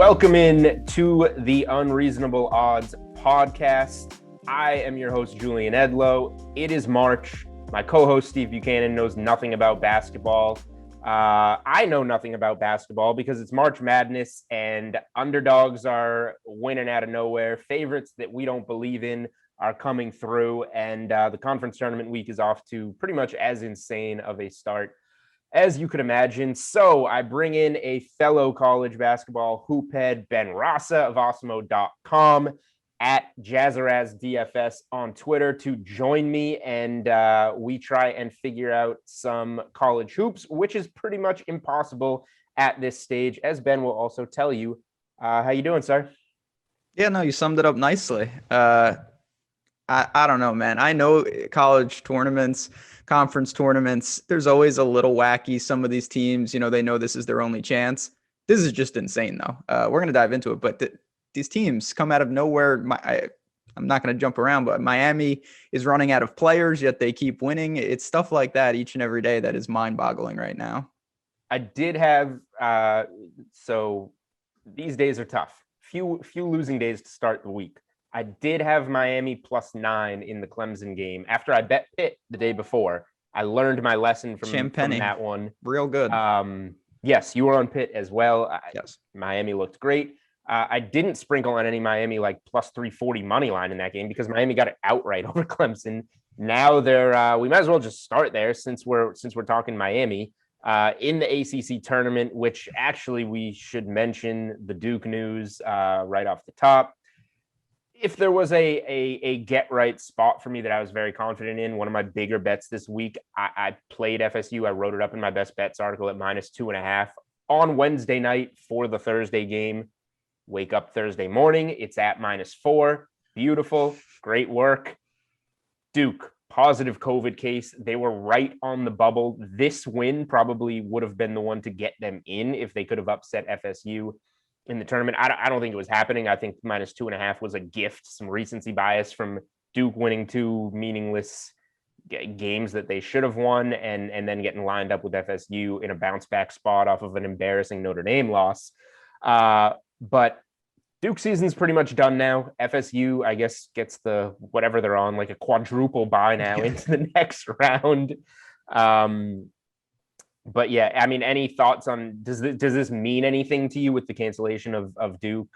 Welcome in to the Unreasonable Odds podcast. I am your host, Julian Edlow. It is March. My co-host, Steve Buchanan, knows nothing about basketball. I know nothing about basketball because it's March Madness and underdogs are winning out of nowhere. Favorites that we don't believe in are coming through, and the conference tournament week is off to pretty much as insane of a start as you could imagine. So I bring in a fellow college basketball hoophead, Ben Rasa of Osmo.com, at JazzarazDFS on Twitter, to join me, and we try and figure out some college hoops, which is pretty much impossible at this stage, as Ben will also tell you. How you doing, sir? Yeah, no, you summed it up nicely. I don't know, man. I know college tournaments, conference tournaments, there's always a little wacky. Some of these teams, they know this is their only chance. This is just insane, though. We're going to dive into it, but these teams come out of nowhere. I'm not going to jump around, but Miami is running out of players, yet they keep winning. It's stuff like that each and every day that is mind-boggling right now. I did have, so these days are tough. Few losing days to start the week. I did have Miami +9 in the Clemson game. After I bet Pitt the day before, I learned my lesson from that one. Real good. Yes, you were on Pitt as well. Yes. Miami looked great. I didn't sprinkle on any Miami +340 money line in that game because Miami got it outright over Clemson. Now we might as well just start there since we're talking Miami. In the ACC tournament, which actually we should mention the Duke news right off the top. If there was a get right spot for me that I was very confident in, one of my bigger bets this week, I played FSU. I wrote it up in my best bets article at -2.5 on Wednesday night for the Thursday game. Wake up Thursday morning, it's at -4. Beautiful, great work. Duke, positive COVID case. They were right on the bubble. This win probably would have been the one to get them in if they could have upset FSU in the tournament. I don't think it was happening. I think -2.5 was a gift, some recency bias from Duke winning two meaningless games that they should have won, and then getting lined up with FSU in a bounce back spot off of an embarrassing Notre Dame loss. But Duke season's pretty much done now. FSU, I guess, gets the whatever they're on, like a quadruple bye now into the next round. But yeah, I mean, any thoughts on does this mean anything to you with the cancellation of Duke?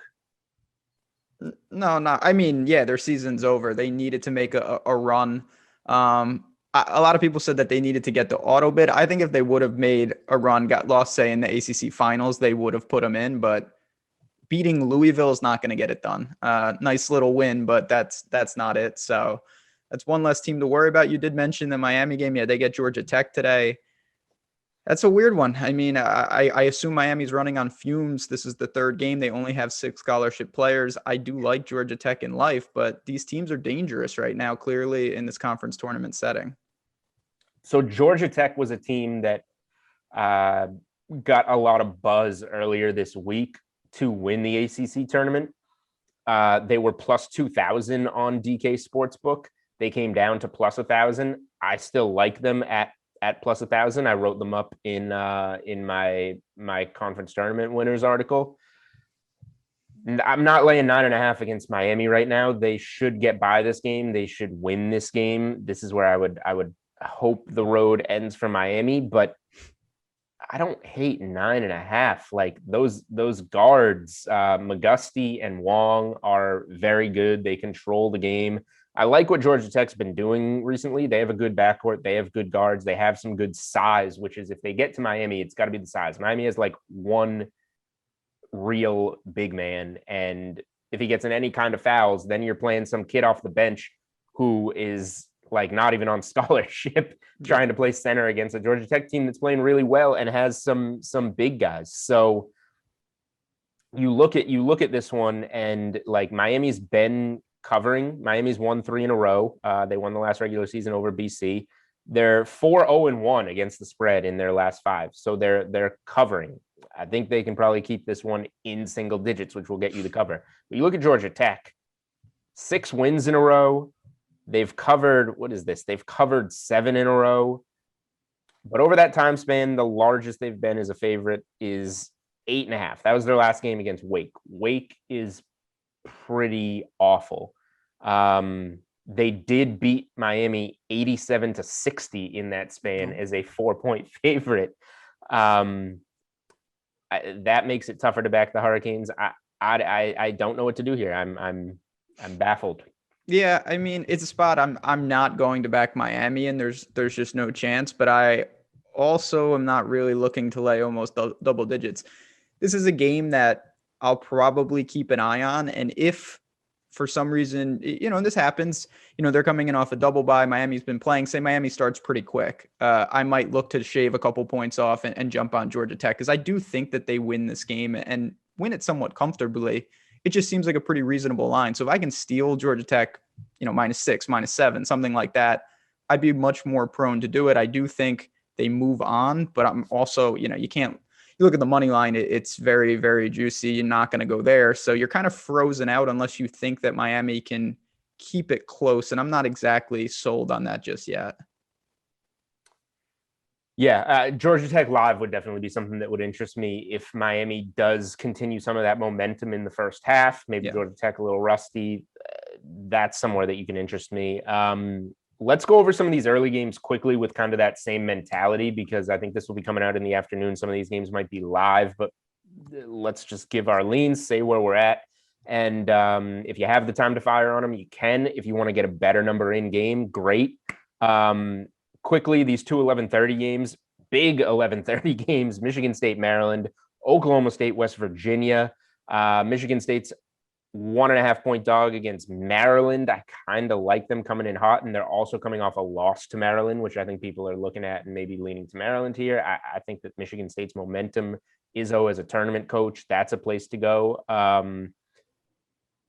No, not. I mean, yeah, their season's over. They needed to make a run. A lot of people said that they needed to get the auto bid. I think if they would have made a run, got lost, say, in the ACC finals, they would have put them in. But beating Louisville is not going to get it done. Nice little win, but that's not it. So that's one less team to worry about. You did mention the Miami game. Yeah, they get Georgia Tech today. That's a weird one. I mean, I assume Miami's running on fumes. This is the third game. They only have 6 scholarship players. I do like Georgia Tech in life, but these teams are dangerous right now, clearly, in this conference tournament setting. So Georgia Tech was a team that got a lot of buzz earlier this week to win the ACC tournament. They were +2,000 on DK Sportsbook. They came down to +1,000. I still like them at +1,000. I wrote them up in my conference tournament winners article. I'm not laying 9.5 against Miami right now. They should get by this game. They should win this game. This is where I would hope the road ends for Miami, but I don't hate 9.5. Like those guards, McGusty and Wong, are very good. They control the game. I like what Georgia Tech's been doing recently. They have a good backcourt. They have good guards. They have some good size, which is if they get to Miami, it's got to be the size. Miami has like one real big man. And if he gets in any kind of fouls, then you're playing some kid off the bench who is like not even on scholarship trying to play center against a Georgia Tech team that's playing really well and has some big guys. So you look at this one, and like Miami's been covering. Miami's won 3 in a row. They won the last regular season over BC. They're 4-0-1 against the spread in their last 5. So they're covering. I think they can probably keep this one in single digits, which will get you the cover. But you look at Georgia Tech, 6 wins in a row. They've covered, what is this? They've covered 7 in a row. But over that time span, the largest they've been as a favorite is 8.5. That was their last game against Wake. Wake is pretty awful. They did beat Miami 87-60 in that span as a 4-point favorite. That makes it tougher to back the Hurricanes. I don't know what to do here. I'm baffled. Yeah, I mean, it's a spot I'm not going to back Miami, and there's just no chance. But I also am not really looking to lay almost double digits. This is a game that I'll probably keep an eye on, and if for some reason, and this happens, they're coming in off a double bye. Miami's been playing. Say Miami starts pretty quick. I might look to shave a couple points off and jump on Georgia Tech because I do think that they win this game and win it somewhat comfortably. It just seems like a pretty reasonable line. So if I can steal Georgia Tech, -6, -7, something like that, I'd be much more prone to do it. I do think they move on, but I'm also, you look at the money line, it's very, very juicy. You're not going to go there. So you're kind of frozen out unless you think that Miami can keep it close. And I'm not exactly sold on that just yet. Yeah, Georgia Tech live would definitely be something that would interest me if Miami does continue some of that momentum in the first half. Maybe Georgia Tech a little rusty. That's somewhere that you can interest me. Let's go over some of these early games quickly with kind of that same mentality, because I think this will be coming out in the afternoon. Some of these games might be live, but let's just give our leans, say where we're at. And if you have the time to fire on them, you can. If you want to get a better number in game, great. Quickly, these two 11:30 games, big 11:30 games, Michigan State, Maryland, Oklahoma State, West Virginia. Michigan State's 1.5-point dog against Maryland. I kind of like them coming in hot, and they're also coming off a loss to Maryland, which I think people are looking at and maybe leaning to Maryland here. I think that Michigan State's momentum, Izzo as a tournament coach, that's a place to go.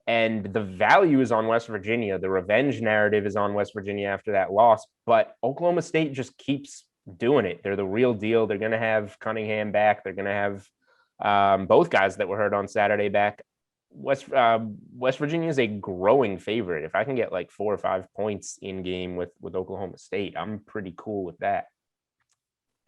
And the value is on West Virginia. The revenge narrative is on West Virginia after that loss, but Oklahoma State just keeps doing it. They're the real deal. They're going to have Cunningham back. They're going to have both guys that were hurt on Saturday back. West Virginia is a growing favorite. If I can get like 4 or 5 points in game with Oklahoma State, I'm pretty cool with that.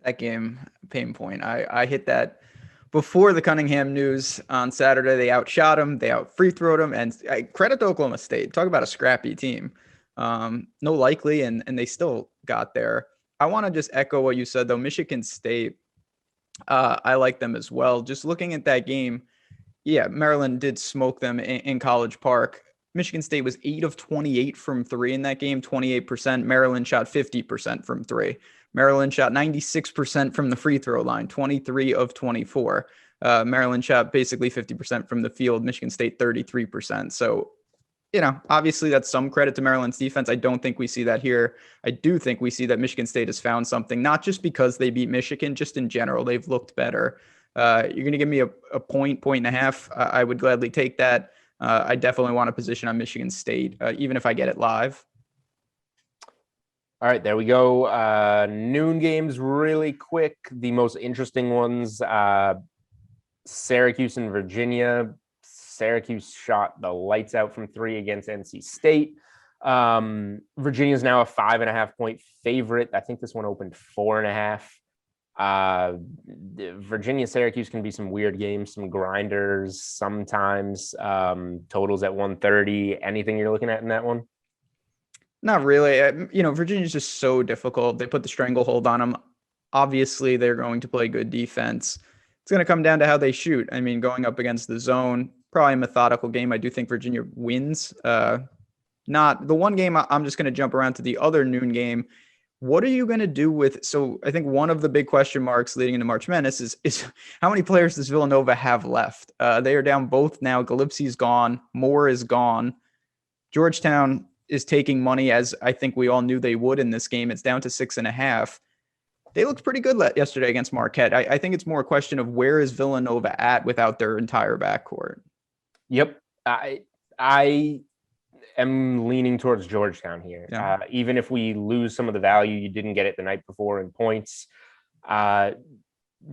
That game, pain point. I hit that before the Cunningham news on Saturday. They outshot him, they out free throwed him, and I credit to Oklahoma State. Talk about a scrappy team. No likely, and they still got there. I want to just echo what you said though. Michigan State, I like them as well. Just looking at that game, yeah, Maryland did smoke them in College Park. Michigan State was 8 of 28 from three in that game, 28%. Maryland shot 50% from three. Maryland shot 96% from the free throw line, 23 of 24. Maryland shot basically 50% from the field, Michigan State 33%. So, obviously that's some credit to Maryland's defense. I don't think we see that here. I do think we see that Michigan State has found something, not just because they beat Michigan, just in general, they've looked better. You're going to give me a point and a half. I would gladly take that. I definitely want a position on Michigan State, even if I get it live. All right, there we go. Noon games really quick. The most interesting ones, Syracuse and Virginia. Syracuse shot the lights out from three against NC State. Virginia is now a 5.5-point favorite. I think this one opened 4.5. Virginia Syracuse can be some weird games, some grinders sometimes. Totals at 130. Anything you're looking at in that one? Not really. Virginia's just so difficult. They put the stranglehold on them. Obviously, they're going to play good defense. It's going to come down to how they shoot. I mean, going up against the zone, probably a methodical game. I do think Virginia wins. Not the one game. I'm just going to jump around to the other noon game. What are you going to do with? So I think one of the big question marks leading into March Madness is how many players does Villanova have left? They are down both now. Gillespie's gone. Moore is gone. Georgetown is taking money, as I think we all knew they would in this game. It's down to 6.5. They looked pretty good yesterday against Marquette. I think it's more a question of where is Villanova at without their entire backcourt. Yep. I am leaning towards Georgetown here. Yeah. Even if we lose some of the value you didn't get it the night before in points,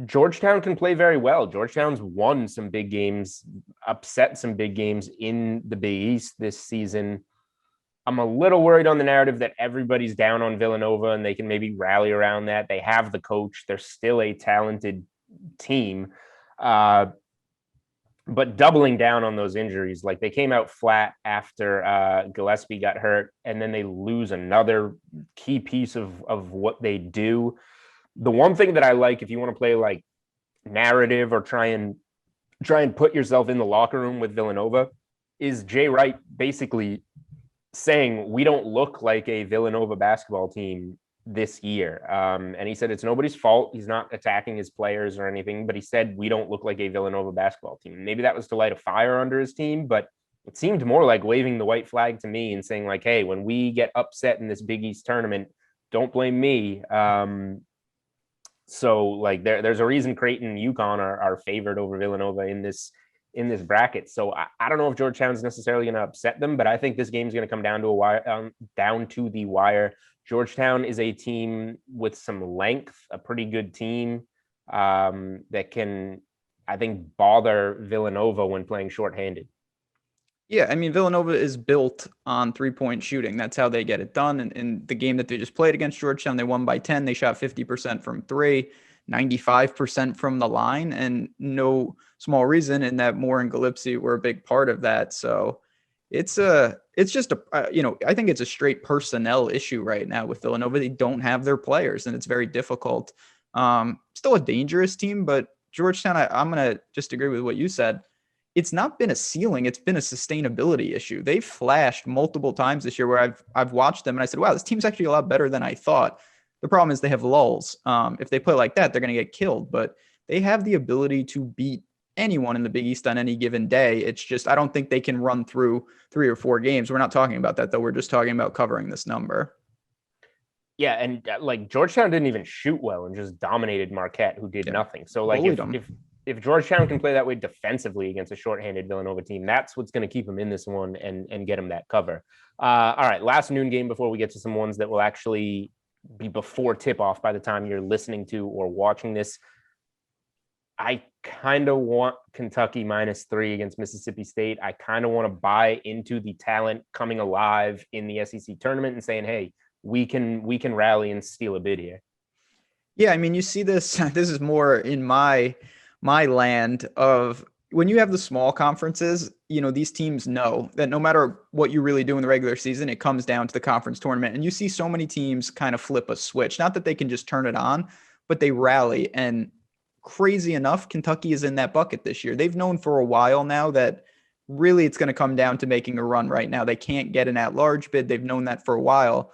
Georgetown can play very well. Georgetown's won some big games, upset some big games in the Big East this season. I'm a little worried on the narrative that everybody's down on Villanova and they can maybe rally around that. They have the coach. They're still a talented team. But doubling down on those injuries, like they came out flat after Gillespie got hurt, and then they lose another key piece of what they do. The one thing that I like, if you want to play like narrative or try and put yourself in the locker room with Villanova, is Jay Wright basically saying we don't look like a Villanova basketball team this year. And he said it's nobody's fault. He's not attacking his players or anything, but he said we don't look like a Villanova basketball team. Maybe that was to light a fire under his team, but it seemed more like waving the white flag to me and saying like, hey, when we get upset in this Big East tournament, don't blame me. So like there's a reason Creighton and UConn are favored over Villanova in this bracket. So I don't know if Georgetown's necessarily going to upset them, but I think this game's going to come down to the wire. Georgetown is a team with some length, a pretty good team that can, I think, bother Villanova when playing shorthanded. Yeah, I mean, Villanova is built on three-point shooting. That's how they get it done. And in the game that they just played against Georgetown, they won by 10. They shot 50% from three, 95% from the line, and no small reason in that Moore and Gillespie were a big part of that. So it's just I think it's a straight personnel issue right now with Villanova. They don't have their players, and it's very difficult. Still a dangerous team, but Georgetown, I'm going to just agree with what you said. It's not been a ceiling. It's been a sustainability issue. They've flashed multiple times this year where I've watched them and I said, wow, this team's actually a lot better than I thought. The problem is they have lulls. If they play like that, they're going to get killed, but they have the ability to beat anyone in the Big East on any given day. It's just, I don't think they can run through 3 or 4 games. We're not talking about that though. We're just talking about covering this number. Yeah, and like Georgetown didn't even shoot well and just dominated Marquette, who did nothing. So like if Georgetown can play that way defensively against a shorthanded Villanova team, that's what's going to keep them in this one and get them that cover. All right, last noon game before we get to some ones that will actually be before tip-off by the time you're listening to or watching this. I kind of want Kentucky -3 against Mississippi State. I kind of want to buy into the talent coming alive in the SEC tournament and saying, hey, we can rally and steal a bid here. Yeah, I mean, you see this. This is more in my land of when you have the small conferences, these teams know that no matter what you really do in the regular season, it comes down to the conference tournament. And you see so many teams kind of flip a switch, not that they can just turn it on, but they rally. And crazy enough, Kentucky is in that bucket this year. They've known for a while now that really it's going to come down to making a run right now. They can't get an at-large bid. They've known that for a while.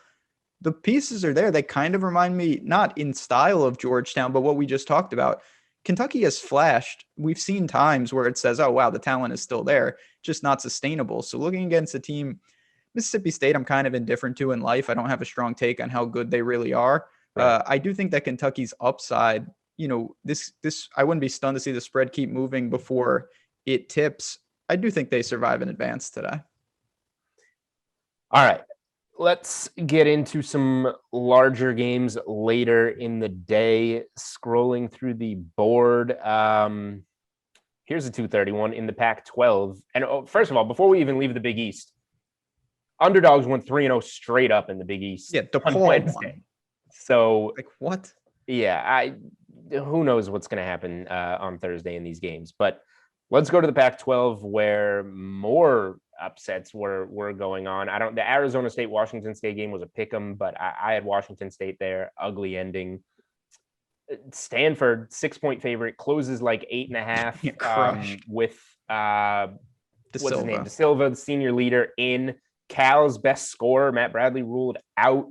The pieces are there. They kind of remind me, not in style of Georgetown, but what we just talked about. Kentucky has flashed. We've seen times where it says, oh, wow, the talent is still there, just not sustainable. So looking against a team, Mississippi State, I'm kind of indifferent to in life. I don't have a strong take on how good they really are. Right. I do think that Kentucky's upside, this I wouldn't be stunned to see the spread keep moving before it tips. I do think they survive in advance today. All right. Let's get into some larger games later in the day. Scrolling through the board. Here's a 231 in the Pac-12. And first of all, before we even leave the Big East, underdogs went 3-0 straight up in the Big East. Yeah, on Wednesday. So like what? Yeah, who knows what's going to happen on Thursday in these games. But let's go to the Pac-12 where more upsets were going on. The Arizona State Washington State game was a pick 'em, but I had Washington State there. Ugly ending. Stanford 6-point favorite closes like 8.5 with what's his name? De Silva, the senior leader in. Cal's best scorer, Matt Bradley, ruled out.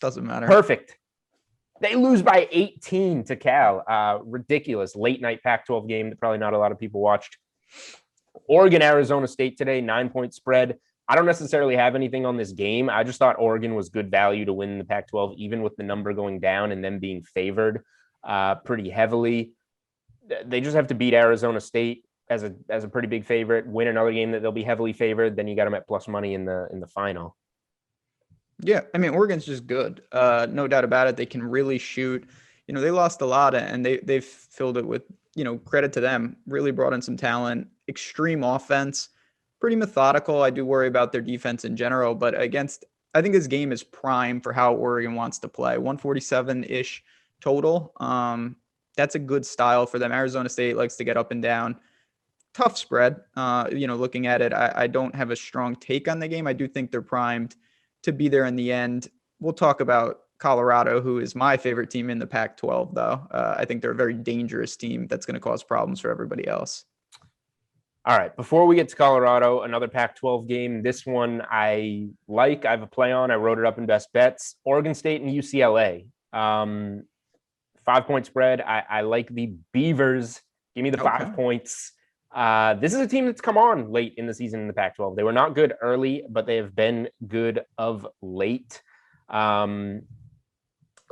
Doesn't matter. Perfect. They lose by 18 to Cal. Ridiculous late night Pac-12 game that probably not a lot of people watched. Oregon, Arizona State today, 9-point spread. I don't necessarily have anything on this game. I just thought Oregon was good value to win the Pac-12, even with the number going down and them being favored pretty heavily. They just have to beat Arizona State as a pretty big favorite, win another game that they'll be heavily favored. Then you got them at plus money in the final. Yeah, I mean, Oregon's just good. No doubt about it. They can really shoot. They lost a lot and they've filled it with, credit to them. Really brought in some talent, extreme offense, pretty methodical. I do worry about their defense in general, but I think this game is prime for how Oregon wants to play. 147-ish total. that's a good style for them. Arizona State likes to get up and down. Tough spread. Looking at it, I don't have a strong take on the game. I do think they're primed to be there in the end. We'll talk about Colorado, who is my favorite team in the Pac-12, though. I think they're a very dangerous team that's going to cause problems for everybody else. All right. Before we get to Colorado, another Pac-12 game. This one I like. I have a play on. I wrote it up in best bets. Oregon State and UCLA. 5-point spread. I like the Beavers. Give me the 5 points. This is a team that's come on late in the season in the Pac-12. They were not good early, but they have been good of late.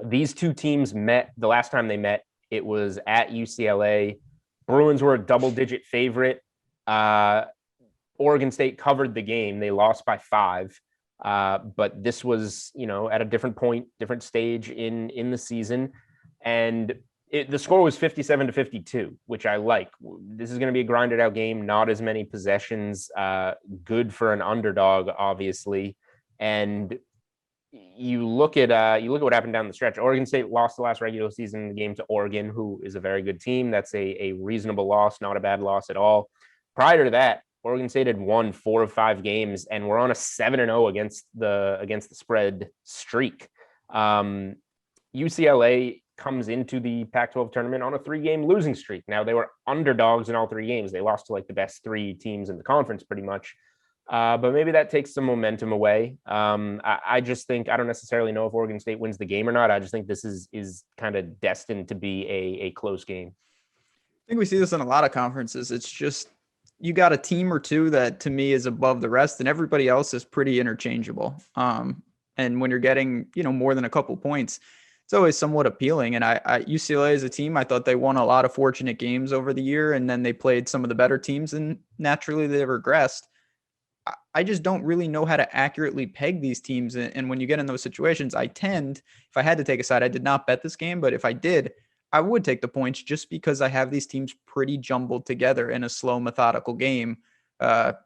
These two teams met the last time they met. It was at UCLA. Bruins were a double-digit favorite. Oregon State covered the game. They lost by 5. But this was, at a different point, different stage in the season. And the score was 57-52, which I like. This is going to be a grinded out game, not as many possessions, good for an underdog, obviously. And you look at what happened down the stretch. Oregon State lost the last regular season game to Oregon, who is a very good team. That's a reasonable loss, not a bad loss at all. Prior to that, Oregon State had won 4 of 5 games and we're on a 7-0 against the spread streak. UCLA comes into the Pac-12 tournament on a 3-game losing streak. Now, they were underdogs in all 3 games. They lost to the best 3 teams in the conference pretty much. But maybe that takes some momentum away. I just think, I don't necessarily know if Oregon State wins the game or not. I just think this is kind of destined to be a close game. I think we see this in a lot of conferences. It's just, you got a team or two that to me is above the rest and everybody else is pretty interchangeable. And when you're getting, more than a couple points, it's always somewhat appealing. And UCLA as a team, I thought they won a lot of fortunate games over the year, and then they played some of the better teams and naturally they regressed. I just don't really know how to accurately peg these teams. And when you get in those situations, I tend, if I had to take a side, I did not bet this game, but if I did, I would take the points just because I have these teams pretty jumbled together in a slow, methodical game.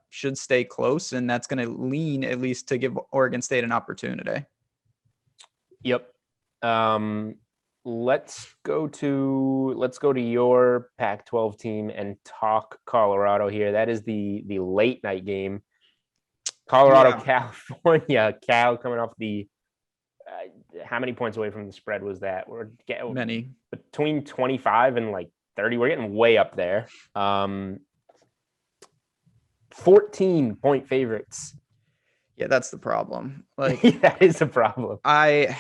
Should stay close, and that's going to lean at least to give Oregon State an opportunity. Yep. Let's go to your Pac-12 team and talk Colorado here. That is the late night game. Colorado, California. Cal coming off the how many points away from the spread was that? We're getting many, between 25 and 30. We're getting way up there. 14-point favorites. Yeah, that's the problem. That is a problem. I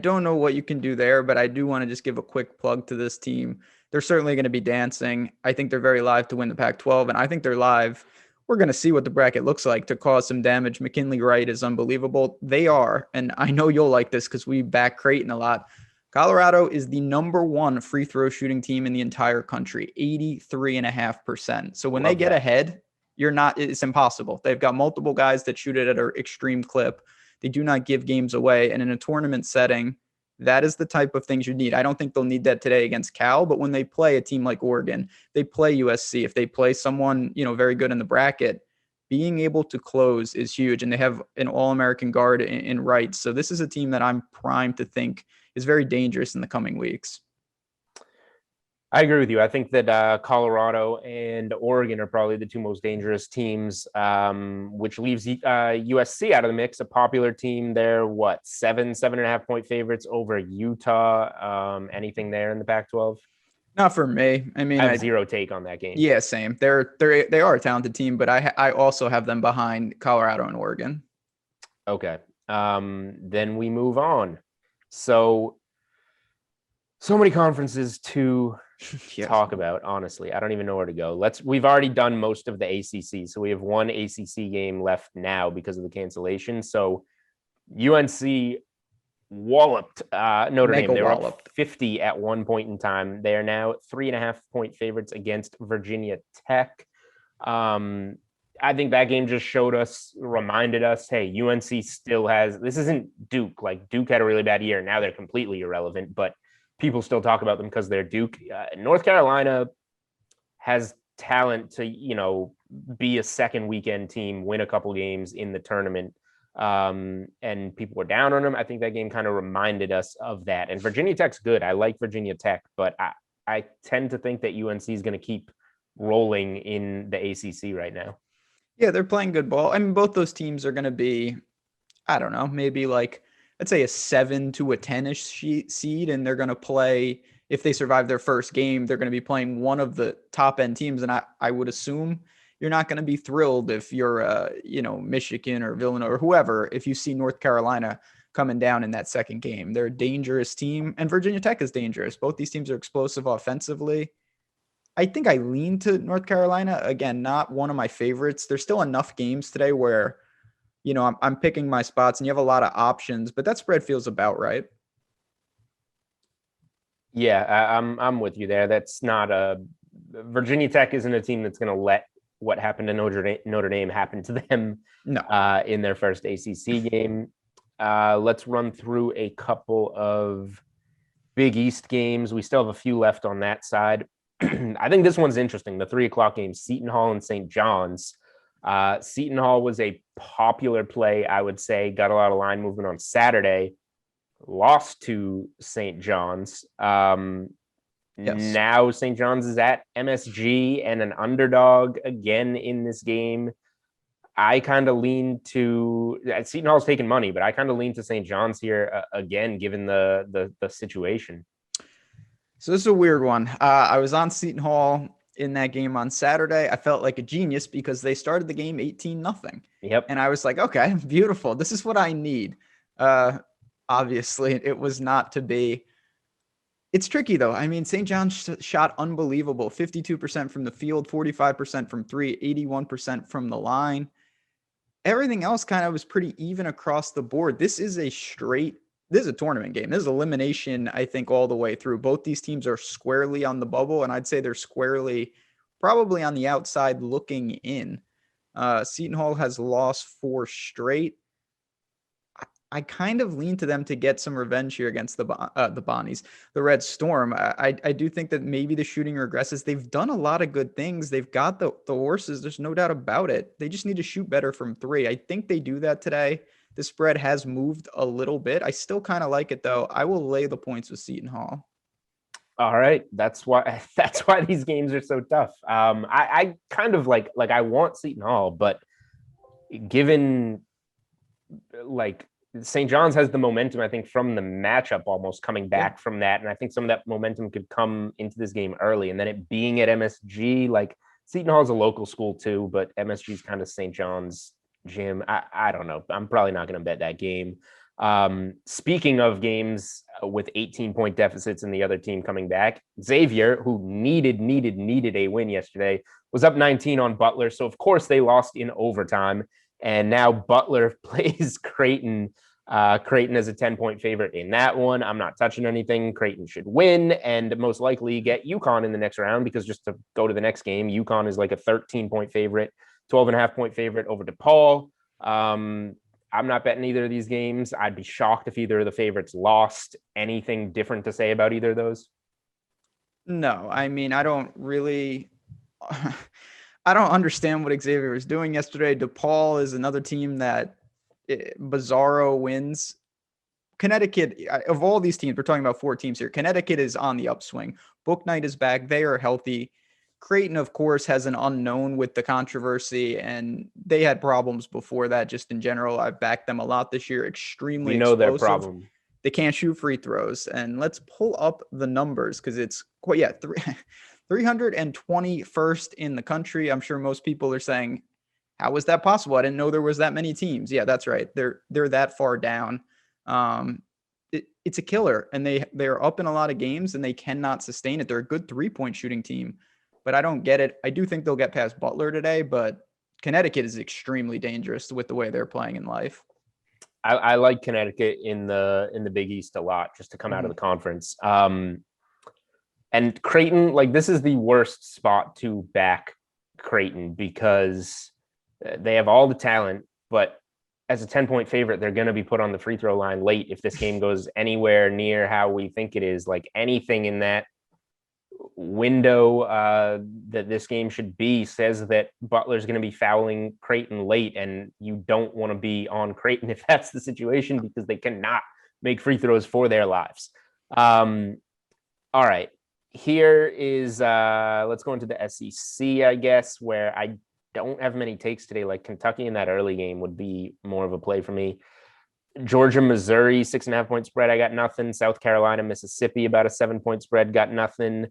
don't know what you can do there, but I do want to just give a quick plug to this team. They're certainly going to be dancing. I think they're very live to win the Pac-12, and I think they're live. We're going to see what the bracket looks like to cause some damage. McKinley Wright is unbelievable. They are, and I know you'll like this because we back Creighton a lot. Colorado is the number 1 free throw shooting team in the entire country, 83.5%. So when they get ahead, it's impossible. They've got multiple guys that shoot it at an extreme clip. They do not give games away. And in a tournament setting, that is the type of things you need. I don't think they'll need that today against Cal, but when they play a team like Oregon, they play USC, if they play someone, very good in the bracket, being able to close is huge. And they have an All-American guard in Wright. So this is a team that I'm primed to think is very dangerous in the coming weeks. I agree with you. I think that Colorado and Oregon are probably the 2 most dangerous teams, which leaves USC out of the mix, a popular team. They're 7.5 point favorites over Utah. Anything there in the Pac-12? Not for me. I mean, I have zero take on that game. Yeah, same. They are a talented team, but I also have them behind Colorado and Oregon. Okay. Then we move on. So many conferences to talk about, honestly. I don't even know where to go. We've already done most of the ACC. So we have one ACC game left now because of the cancellation. So UNC walloped Notre Dame. They were up 50 at one point in time. They are now 3.5 point favorites against Virginia Tech. I think that game just reminded us, hey, UNC still has, this isn't Duke. Duke had a really bad year. Now they're completely irrelevant, but people still talk about them because they're Duke. North Carolina has talent to, be a second weekend team, win a couple games in the tournament. And people were down on them. I think that game kind of reminded us of that. And Virginia Tech's good. I like Virginia Tech, but I tend to think that UNC is going to keep rolling in the ACC right now. Yeah, they're playing good ball. I mean, both those teams are going to be, I don't know, maybe like, let's say a 7 to a 10-ish seed, and they're going to play, if they survive their first game, they're going to be playing one of the top end teams. And I would assume you're not going to be thrilled if you're, Michigan or Villanova or whoever, if you see North Carolina coming down in that second game. They're a dangerous team, and Virginia Tech is dangerous. Both these teams are explosive offensively. I think I lean to North Carolina. Again, not one of my favorites. There's still enough games today where, I'm picking my spots and you have a lot of options, but that spread feels about right. Yeah, I'm with you there. That's not Virginia Tech isn't a team that's going to let what happened to Notre Dame happen to them. No. In their first ACC game. Let's run through a couple of Big East games. We still have a few left on that side. I think this one's interesting. The 3:00 game, Seton Hall and St. John's. Seton Hall was a popular play, I would say. Got a lot of line movement on Saturday. Lost to St. John's. Yes. Now St. John's is at MSG and an underdog again in this game. I kind of lean to Seton Hall's taking money, but I kind of lean to St. John's here again, given the situation. So this is a weird one. I was on Seton Hall in that game on Saturday. I felt like a genius because they started the game 18-0. Yep. And I was like, okay, beautiful. This is what I need. Obviously, it was not to be. It's tricky, though. I mean, St. John's shot unbelievable. 52% from the field, 45% from three, 81% from the line. Everything else kind of was pretty even across the board. This is a tournament game. This is elimination, I think, all the way through. Both these teams are squarely on the bubble, and I'd say they're squarely probably on the outside looking in. Seton Hall has lost 4 straight. I kind of lean to them to get some revenge here against the Bonnies, the Red Storm. I do think that maybe the shooting regresses. They've done a lot of good things. They've got the horses. There's no doubt about it. They just need to shoot better from 3. I think they do that today. The spread has moved a little bit. I still kind of like it, though. I will lay the points with Seton Hall. All right. That's why these games are so tough. I kind of like I want Seton Hall, but given St. John's has the momentum, I think, from the matchup almost coming back from that. And I think some of that momentum could come into this game early. And then it being at MSG, Seton Hall is a local school too, but MSG is kind of St. John's gym. I don't know. I'm probably not going to bet that game. Speaking of games with 18-point deficits and the other team coming back, Xavier, who needed a win yesterday, was up 19 on Butler. So, of course, they lost in overtime. And now Butler plays Creighton. Creighton is a 10-point favorite in that one. I'm not touching anything. Creighton should win and most likely get UConn in the next round, because just to go to the next game, UConn is like a 13-point favorite, 12.5-point favorite over DePaul. I'm not betting either of these games. I'd be shocked if either of the favorites lost. Anything different to say about either of those? No, I mean, I don't understand what Xavier was doing yesterday. DePaul is another team that Bizarro wins. Connecticut, of all these teams, we're talking about 4 teams here. Connecticut is on the upswing. Book Night is back. They are healthy. Creighton, of course, has an unknown with the controversy, and they had problems before that just in general. I've backed them a lot this year. Extremely We know explosive. their problem. They can't shoot free throws. And let's pull up the numbers because it's quite, 321st in the country. I'm sure most people are saying, how was that possible? I didn't know there was that many teams. Yeah, that's right. They're that far down. It's a killer, and they're up in a lot of games, and they cannot sustain it. They're a good 3-point shooting team, but I don't get it. I do think they'll get past Butler today, but Connecticut is extremely dangerous with the way they're playing in life. I like Connecticut in the Big East a lot, just to come out of the conference. And Creighton, this is the worst spot to back Creighton because they have all the talent, but as a 10-point favorite, they're going to be put on the free throw line late if this game goes anywhere near how we think it is. Anything in that window that this game should be says that Butler's going to be fouling Creighton late, and you don't want to be on Creighton if that's the situation, because they cannot make free throws for their lives. All right. Here is let's go into the SEC, I guess, where I don't have many takes today. Like Kentucky in that early game would be more of a play for me. Georgia, Missouri, 6.5-point spread. I got nothing. South Carolina, Mississippi, about a 7-point spread. Got nothing.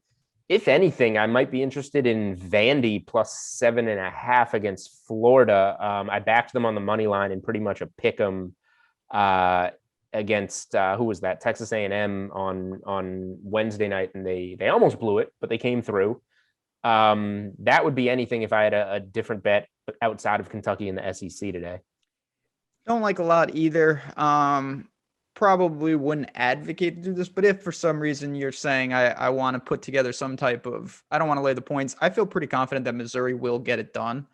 If anything, I might be interested in Vandy plus 7.5 against Florida. I backed them on the money line and pretty much a pick 'em against who was that? Texas A&M on Wednesday night, and they almost blew it, but they came through. That would be anything if I had a different bet outside of Kentucky and the SEC today. Don't like a lot either. Probably wouldn't advocate to do this, but if for some reason you're saying I want to put together some type of, I don't want to lay the points, I feel pretty confident that Missouri will get it done.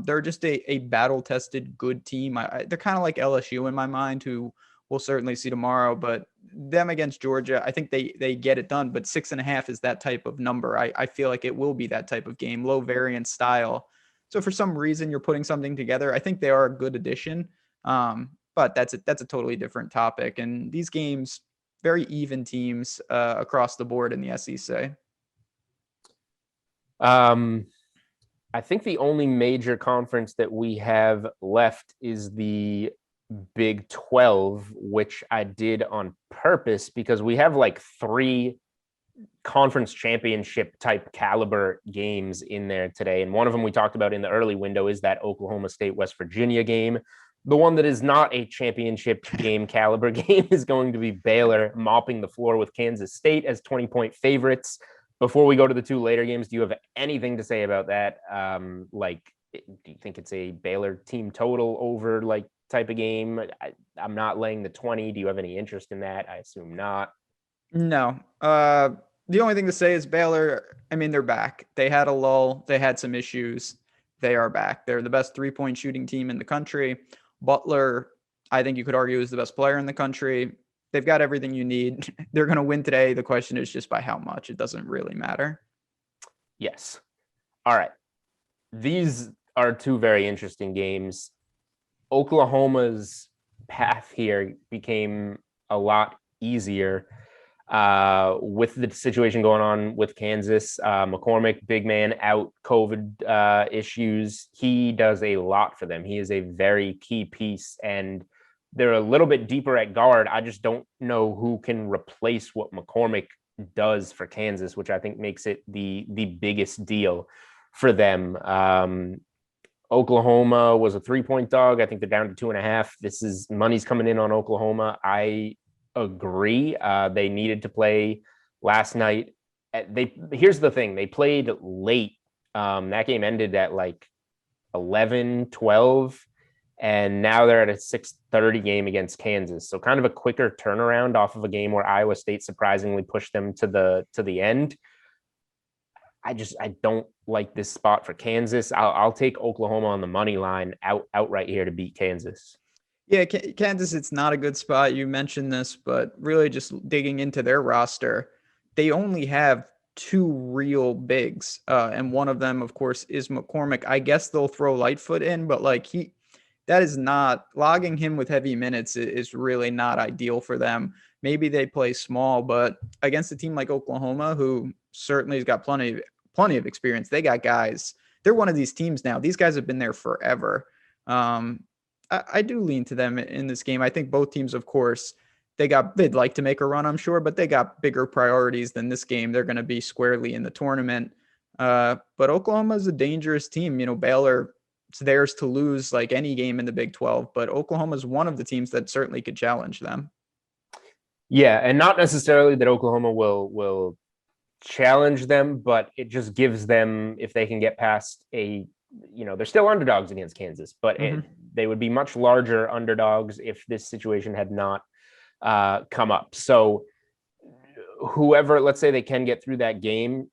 They're just a battle-tested good team. They're kind of like LSU in my mind, who we'll certainly see tomorrow, but them against Georgia, I think they get it done, but 6.5 is that type of number. I feel like it will be that type of game, low variance style. So for some reason you're putting something together, I think they are a good addition. But that's a totally different topic. And these games, very even teams across the board in the SEC. I think the only major conference that we have left is the Big 12, which I did on purpose because we have like 3 conference championship type caliber games in there today. And one of them we talked about in the early window is that Oklahoma State, West Virginia game. The one that is not a championship game caliber game is going to be Baylor mopping the floor with Kansas State as 20-point favorites. Before we go to the 2 later games, do you have anything to say about that? Like, do you think it's a Baylor team total over like type of game? I'm not laying the 20. Do you have any interest in that? I assume not. No. The only thing to say is Baylor, I mean, they're back. They had a lull. They had some issues. They are back. They're the best 3-point shooting team in the country. Butler, I think you could argue, is the best player in the country. They've got everything you need. They're going to win today. The question is just by how much. It doesn't really matter. Yes. All right. These are 2 very interesting games. Oklahoma's path here became a lot easier with the situation going on with Kansas. McCormick, big man, out, COVID issues. He does a lot for them. He is a very key piece, and they're a little bit deeper at guard. I just don't know who can replace what McCormick does for Kansas, which I think makes it the biggest deal for them. Oklahoma was a 3-point dog. I think they're down to 2.5. This is money's coming in on Oklahoma. I agree. They needed to play last night. Here's the thing. They played late. That game ended at like 11, 12, and now they're at a 6:30 game against Kansas. So kind of a quicker turnaround off of a game where Iowa State surprisingly pushed them to the end. I don't like this spot for Kansas. I'll take Oklahoma on the money line outright here to beat Kansas. Yeah, Kansas, it's not a good spot. You mentioned this, but really just digging into their roster, they only have 2 real bigs. And one of them, of course, is McCormick. I guess they'll throw Lightfoot in, but like that is not, logging him with heavy minutes is really not ideal for them. Maybe they play small, but against a team like Oklahoma, who certainly has got plenty of experience, they got guys. They're one of these teams now. These guys have been there forever. I do lean to them in this game. I think both teams, of course, they'd like to make a run, I'm sure, but they got bigger priorities than this game. They're going to be squarely in the tournament. But Oklahoma is a dangerous team. You know, Baylor, it's theirs to lose like any game in the Big 12, but Oklahoma is one of the teams that certainly could challenge them. Yeah, and not necessarily that Oklahoma will challenge them, but it just gives them, if they can get past they're still underdogs against Kansas, but they would be much larger underdogs if this situation had not come up. So whoever, let's say they can get through that game,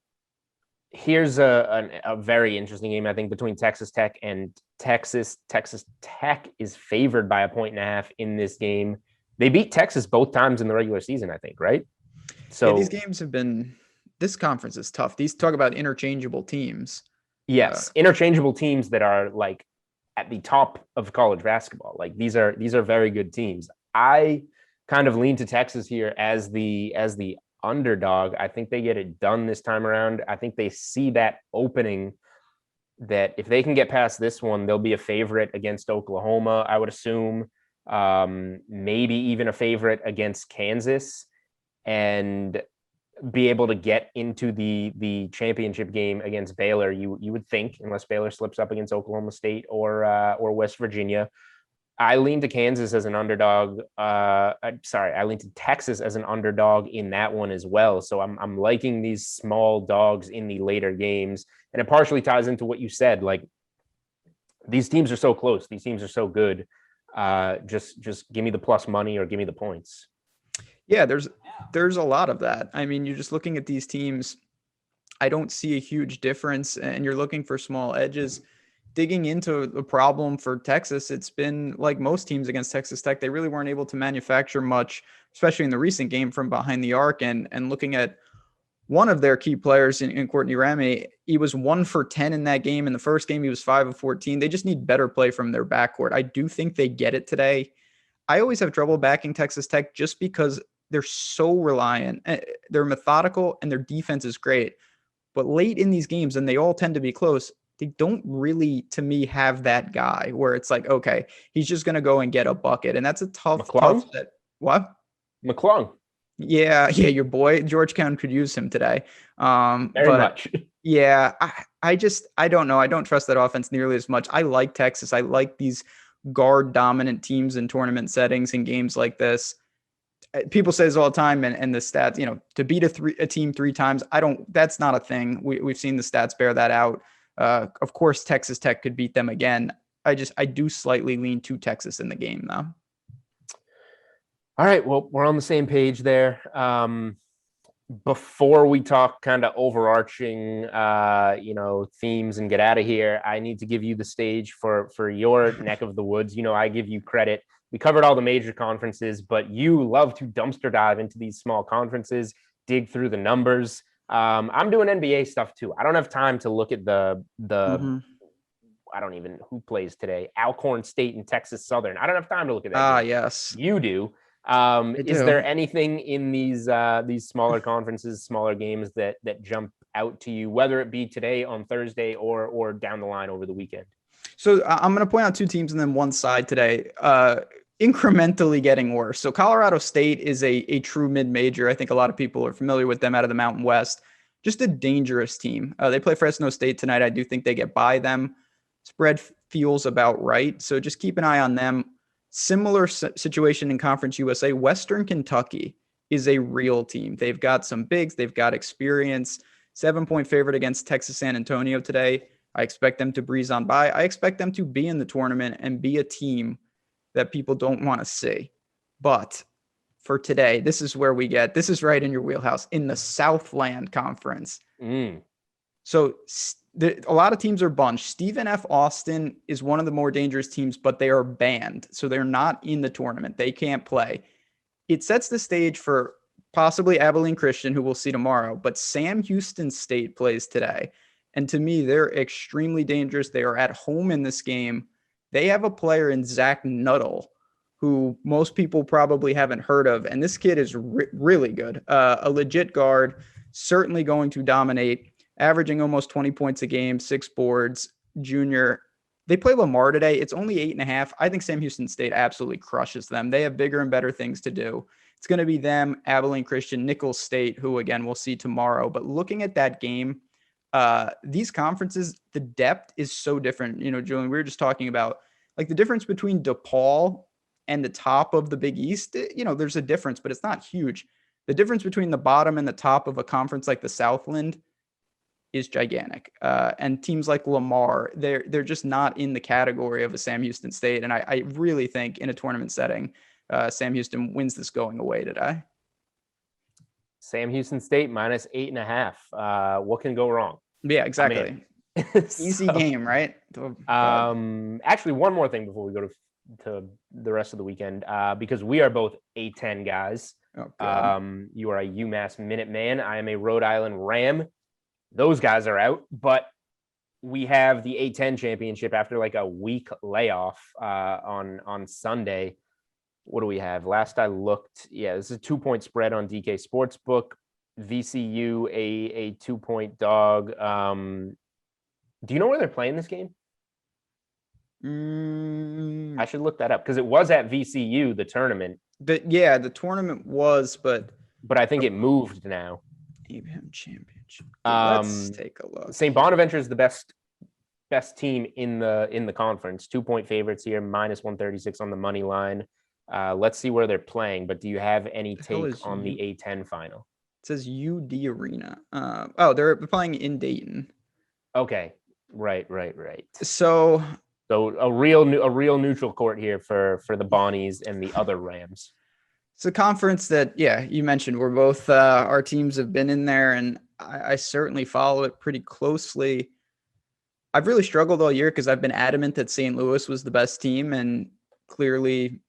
here's a very interesting game, I think, between Texas Tech and Texas. Texas Tech is favored by 1.5 in this game. They beat Texas both times in the regular season, I think, right? So these games have been, this conference is tough. These talk about interchangeable teams. Yes, interchangeable teams that are like at the top of college basketball. Like these are very good teams. I kind of lean to Texas here as the underdog. I think they get it done this time around. I think they see that opening, that if they can get past this one, they'll be a favorite against Oklahoma, I would assume. Maybe even a favorite against Kansas, and be able to get into the championship game against Baylor. You would think, unless Baylor slips up against Oklahoma State or West Virginia. I lean to Kansas as an underdog. I lean to Texas as an underdog in that one as well. So I'm liking these small dogs in the later games, and it partially ties into what you said. Like, these teams are so close. These teams are so good. Just give me the plus money or give me the points. Yeah, there's a lot of that. I mean, you're just looking at these teams. I don't see a huge difference, and you're looking for small edges. Digging into the problem for Texas, it's been like most teams against Texas Tech. They really weren't able to manufacture much, especially in the recent game, from behind the arc. And looking at one of their key players in Courtney Ramey, he was 1 for 10 in that game. In the first game, he was 5 of 14. They just need better play from their backcourt. I do think they get it today. I always have trouble backing Texas Tech just because they're so reliant. They're methodical and their defense is great. But late in these games, and they all tend to be close, they don't really, to me, have that guy where it's like, okay, he's just going to go and get a bucket. And that's a tough set. What? McClung. Yeah, your boy Georgetown could use him today. Very much. Yeah, I don't know. I don't trust that offense nearly as much. I like Texas. I like these guard dominant teams in tournament settings and games like this. People say this all the time, and the stats, to beat a team 3 times, that's not a thing. We've seen the stats bear that out. Of course, Texas Tech could beat them again. I do slightly lean to Texas in the game, though. All right. Well, we're on the same page there. Before we talk kind of overarching, themes and get out of here, I need to give you the stage for your neck of the woods. I give you credit. We covered all the major conferences, but you love to dumpster dive into these small conferences, dig through the numbers. I'm doing NBA stuff too. I don't have time to look at the I don't even who plays today. Alcorn State and Texas Southern. I don't have time to look at that. Yes. You do. Is there anything in these smaller conferences, smaller games that jump out to you, whether it be today on Thursday or down the line over the weekend? So I'm going to point out 2 teams and then one side today, incrementally getting worse. So Colorado State is a true mid-major. I think a lot of people are familiar with them out of the Mountain West. Just a dangerous team. They play Fresno State tonight. I do think they get by them. Spread feels about right. So just keep an eye on them. Similar situation in Conference USA. Western Kentucky is a real team. They've got some bigs. They've got experience. 7-point favorite against Texas San Antonio today. I expect them to breeze on by. I expect them to be in the tournament and be a team that people don't want to see. But for today, this is right in your wheelhouse, in the Southland Conference. So a lot of teams are bunched. Stephen F. Austin is one of the more dangerous teams, but they are banned. So they're not in the tournament. They can't play. It sets the stage for possibly Abilene Christian, who we'll see tomorrow, but Sam Houston State plays today. And to me, they're extremely dangerous. They are at home in this game. They have a player in Zach Nuttall, who most people probably haven't heard of. And this kid is really good. A legit guard, certainly going to dominate, averaging almost 20 points a game, 6 boards, junior. They play Lamar today. It's only 8.5. I think Sam Houston State absolutely crushes them. They have bigger and better things to do. It's going to be them, Abilene Christian, Nicholls State, who, again, we'll see tomorrow. But looking at that game, these conferences, the depth is so different. Julian, we were just talking about like the difference between DePaul and the top of the Big East. There's a difference, but it's not huge. The difference between the bottom and the top of a conference like the Southland is gigantic. And teams like Lamar, they're just not in the category of a Sam Houston State. And I really think in a tournament setting, Sam Houston wins this going away today. Sam Houston State minus 8.5. What can go wrong? Yeah, exactly. Easy game, right? Actually, one more thing before we go to the rest of the weekend, because we are both A10 guys. You are a UMass Minuteman. I am a Rhode Island Ram. Those guys are out, but we have the A10 championship after like a week layoff on Sunday. What do we have? Last I looked, this is a 2-point spread on DK Sportsbook. VCU a 2-point dog. Do you know where they're playing this game? I should look that up because it was at VCU, the tournament. The tournament was, but I think it moved now. ABM Championship. Let's take a look. St. Bonaventure is the best team in the conference. 2-point favorites here, -136 on the money line. Let's see where they're playing. But do you have any take on the A10 final? It says UD Arena. They're playing in Dayton. Okay, right. So a real neutral court here for the Bonnies and the other Rams. It's a conference that, you mentioned. We're both our teams have been in there, and I certainly follow it pretty closely. I've really struggled all year because I've been adamant that St. Louis was the best team, and clearly,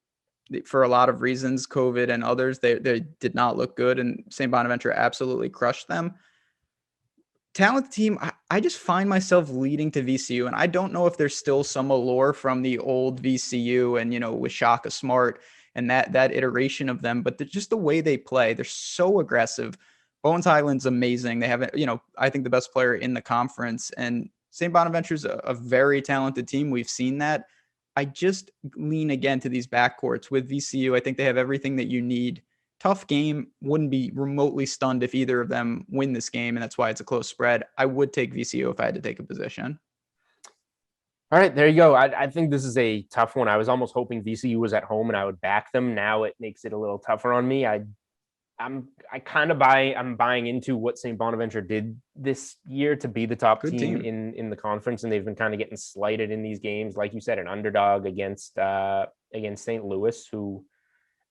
for a lot of reasons, COVID and others, they did not look good, and St. Bonaventure absolutely crushed them. Talented team, I just find myself leading to VCU, and I don't know if there's still some allure from the old VCU and, with Shaka Smart and that iteration of them, but just the way they play, they're so aggressive. Bones Highland's amazing. They have, I think the best player in the conference, and St. Bonaventure's a very talented team. We've seen that. I just lean again to these backcourts with VCU. I think they have everything that you need. Tough game. Wouldn't be remotely stunned if either of them win this game, and that's why it's a close spread. I would take VCU if I had to take a position. All right, there you go. I think this is a tough one. I was almost hoping VCU was at home and I would back them. Now it makes it a little tougher on me. I'm buying into what St. Bonaventure did this year to be the top team in the conference, and they've been kind of getting slighted in these games. Like you said, an underdog against St. Louis, who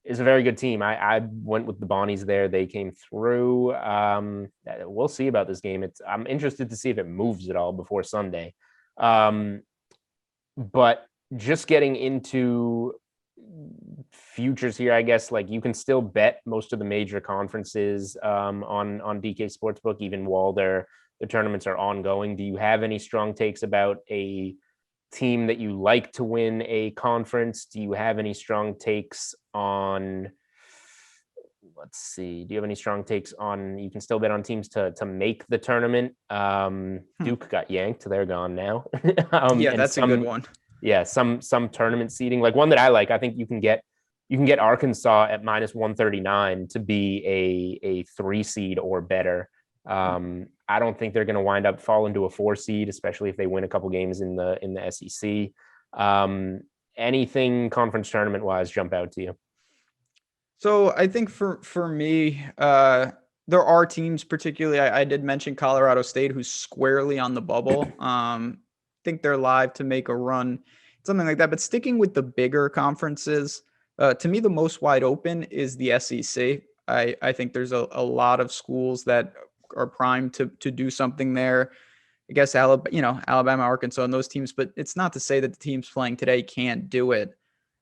is a very good team. I went with the Bonnies there. They came through. We'll see about this game. I'm interested to see if it moves at all before Sunday. But just getting into futures here, I guess, like you can still bet most of the major conferences on DK Sportsbook, even while the tournaments are ongoing. Do you have any strong takes about a team that you like to win a conference? Do you have any strong takes on, let's see, do you have any strong takes on, you can still bet on teams to make the tournament? Duke got yanked. They're gone now. That's a good one. Yeah, some tournament seeding, like one that I like. I think you can get Arkansas at -139 to be a 3 seed or better. I don't think they're going to wind up fall into a 4 seed, especially if they win a couple games in the SEC. Anything conference tournament wise jump out to you? So I think for me, there are teams, particularly I did mention Colorado State, who's squarely on the bubble. Think they're live to make a run, something like that. But sticking with the bigger conferences, to me, the most wide open is the SEC. I think there's a lot of schools that are primed to do something there. I guess Alabama, Arkansas, and those teams. But it's not to say that the teams playing today can't do it.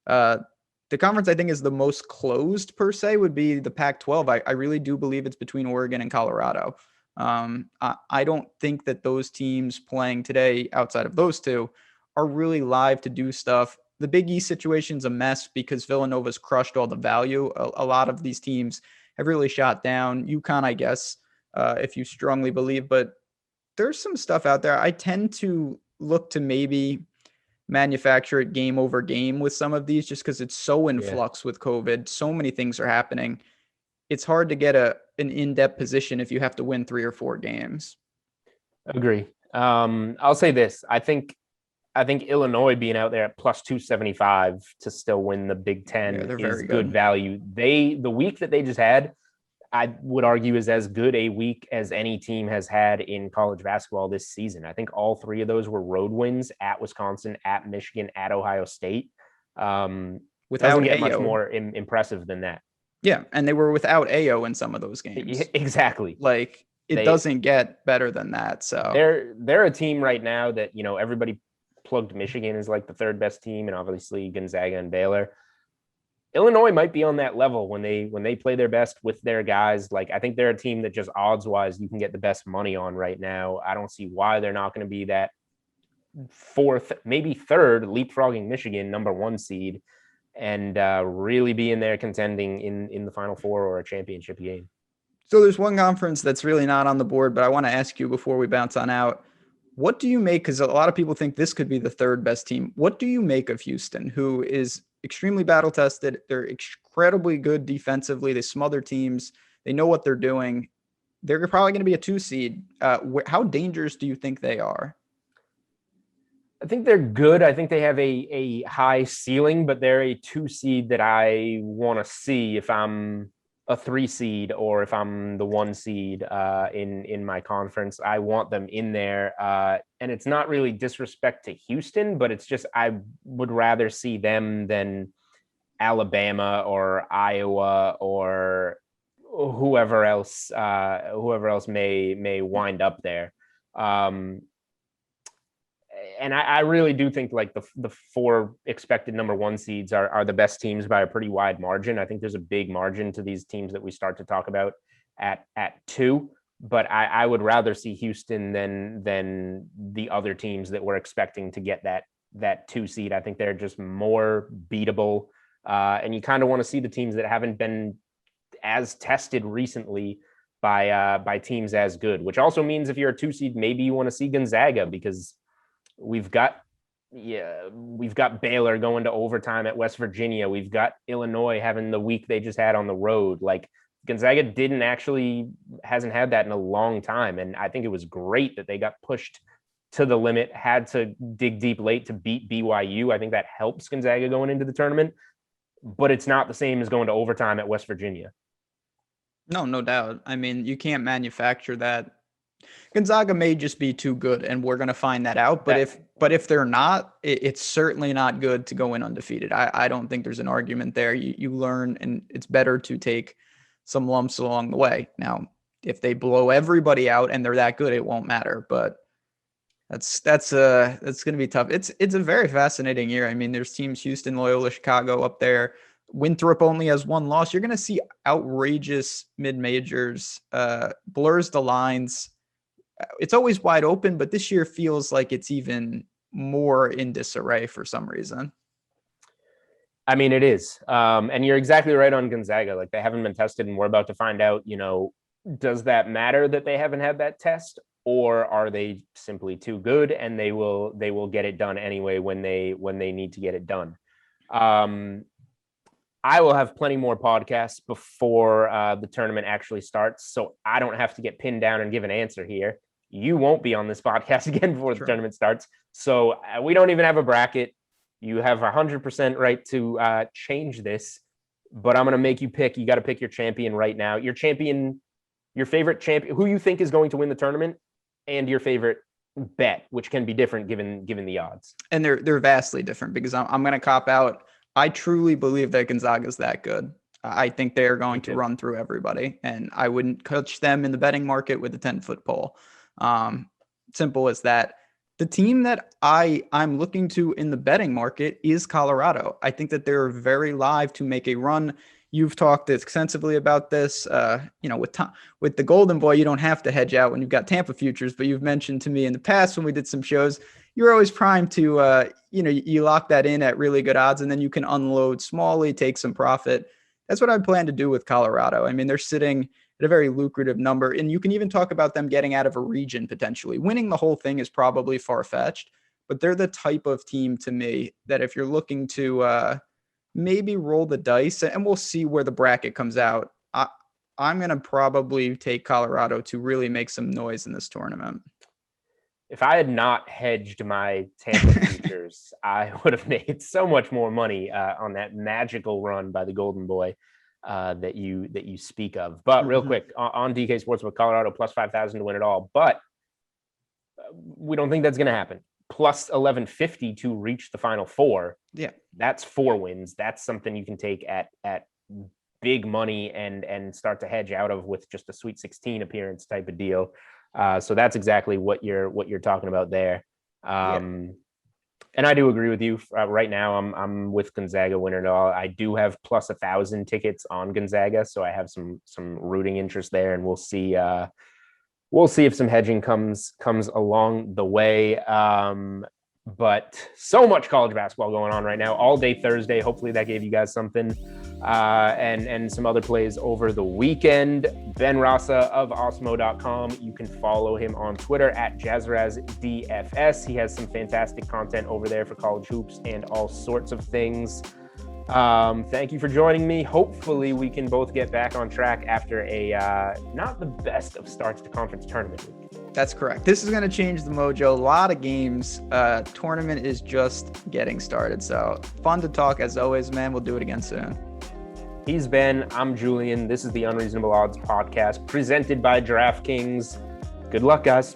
The conference I think is the most closed per se would be the Pac-12. I really do believe it's between Oregon and Colorado. I don't think that those teams playing today outside of those two are really live to do stuff. The Big East situation's a mess because Villanova's crushed all the value. A lot of these teams have really shot down. UConn, I guess, if you strongly believe, but there's some stuff out there. I tend to look to maybe manufacture it game over game with some of these just because it's so in flux with COVID. So many things are happening. It's hard to get an in-depth position if you have to win 3 or 4 games. Agree. I'll say this. I think Illinois being out there at +275 to still win the Big Ten is good value. The week that they just had, I would argue, is as good a week as any team has had in college basketball this season. I think all 3 of those were road wins at Wisconsin, at Michigan, at Ohio State. Without doesn't get much more impressive than that. Yeah, and they were without Ayo in some of those games. Exactly. Like it doesn't get better than that. So they're a team right now that, everybody plugged Michigan as like the 3rd best team, and obviously Gonzaga and Baylor. Illinois might be on that level when they play their best with their guys. Like, I think they're a team that just odds wise you can get the best money on right now. I don't see why they're not going to be that 4th, maybe 3rd, leapfrogging Michigan #1 seed and really be in there contending in the Final Four or a championship game. So there's one conference that's really not on the board, but I want to ask you before we bounce on out. What do you make? Because a lot of people think this could be the third best team. What do you make of Houston, who is extremely battle tested? They're incredibly good defensively. They smother teams. They know what they're doing. They're probably going to be a 2 seed. How dangerous do you think they are? I think they're good. I think they have a high ceiling, but they're a 2 seed that I want to see if I'm a 3 seed or if I'm the 1 seed in my conference. I want them in there. And it's not really disrespect to Houston, but it's just I would rather see them than Alabama or Iowa or whoever else may wind up there. And I really do think like the 4 expected number 1 seeds are the best teams by a pretty wide margin. I think there's a big margin to these teams that we start to talk about at 2, but I would rather see Houston than the other teams that we're expecting to get that 2 seed. I think they're just more beatable, and you kind of want to see the teams that haven't been as tested recently by teams as good, which also means if you're a 2 seed, maybe you want to see Gonzaga because we've got Baylor going to overtime at West Virginia. We've got Illinois having the week they just had on the road. Like Gonzaga hasn't had that in a long time. And I think it was great that they got pushed to the limit, had to dig deep late to beat BYU. I think that helps Gonzaga going into the tournament, but it's not the same as going to overtime at West Virginia. No, no doubt. I mean, you can't manufacture that. Gonzaga may just be too good, and we're going to find that out. But if they're not, it's certainly not good to go in undefeated. I don't think there's an argument there. You learn, and it's better to take some lumps along the way. Now, if they blow everybody out and they're that good, it won't matter. But that's going to be tough. It's a very fascinating year. I mean, there's teams Houston, Loyola, Chicago up there. Winthrop only has 1 loss. You're going to see outrageous mid-majors, blurs the lines. It's always wide open, but this year feels like it's even more in disarray for some reason. I mean, it is. And you're exactly right on Gonzaga. Like they haven't been tested and we're about to find out, does that matter that they haven't had that test, or are they simply too good and they will get it done anyway when they need to get it done? I will have plenty more podcasts before the tournament actually starts, so I don't have to get pinned down and give an answer here. You won't be on this podcast again before the tournament starts, so we don't even have a bracket. You have 100% right to change this, but I'm going to make you pick. You got to pick your champion right now. Your favorite champion, who you think is going to win the tournament, and your favorite bet, which can be different given the odds. And they're vastly different because I'm going to cop out. I truly believe that Gonzaga is that good. I think they are going to run through everybody, and I wouldn't coach them in the betting market with a 10-foot pole. Simple as that. The team that I'm looking to in the betting market is Colorado. I think that they're very live to make a run. You've talked extensively about this. With the Golden Boy, you don't have to hedge out when you've got Tampa futures, but you've mentioned to me in the past when we did some shows, you're always primed to, you lock that in at really good odds, and then you can unload smallly, take some profit. That's what I plan to do with Colorado. I mean, they're sitting at a very lucrative number, and you can even talk about them getting out of a region potentially. Winning the whole thing is probably far-fetched, but they're the type of team to me that if you're looking to maybe roll the dice, and we'll see where the bracket comes out, I'm going to probably take Colorado to really make some noise in this tournament. If I had not hedged my Tampa futures, I would have made so much more money on that magical run by the Golden Boy that you speak of. But real quick, on DK Sportsbook, Colorado plus 5,000 to win it all. But we don't think that's going to happen. Plus 1150 to reach the Final Four. Yeah, that's 4 wins. That's something you can take at big money and start to hedge out of with just a Sweet 16 appearance type of deal. So that's exactly what you're talking about there. And I do agree with you. Right now, I'm with Gonzaga winner it all. I do have plus 1,000 tickets on Gonzaga, so I have some rooting interest there, and we'll see. We'll see if some hedging comes along the way. But so much college basketball going on right now, all day Thursday. Hopefully that gave you guys something. and some other plays over the weekend. Ben Rasa of Osmo.com. You can follow him on Twitter at JazzrazDFS. He has some fantastic content over there for college hoops and all sorts of things. Thank you for joining me. Hopefully we can both get back on track after a not the best of starts to conference tournament week. That's correct. This is going to change the mojo. A lot of games. Tournament is just getting started. So fun to talk as always, man. We'll do it again soon. He's Ben. I'm Julian. This is the Unreasonable Odds podcast presented by DraftKings. Good luck, guys.